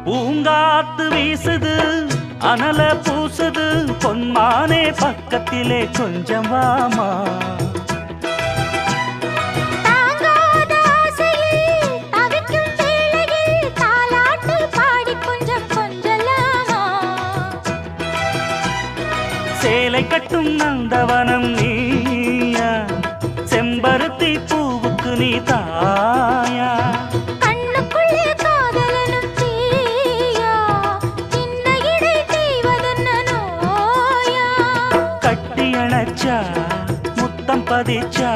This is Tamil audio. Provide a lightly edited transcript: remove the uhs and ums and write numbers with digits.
பூங்காத்து வீசுது அனல பூசுது பொன்மானே பக்கத்திலே கொஞ்சம் வாமா சேலை கட்டும் நந்தவனம் நீயா செம்பருத்தி பூவுக்கு நீ தாயா கண்ணுக்குள்ளே காதலனும் தீயா சின்ன இடை தீவதென்ன நோயா கட்டி அணைச்சா முத்தம் பதிச்சா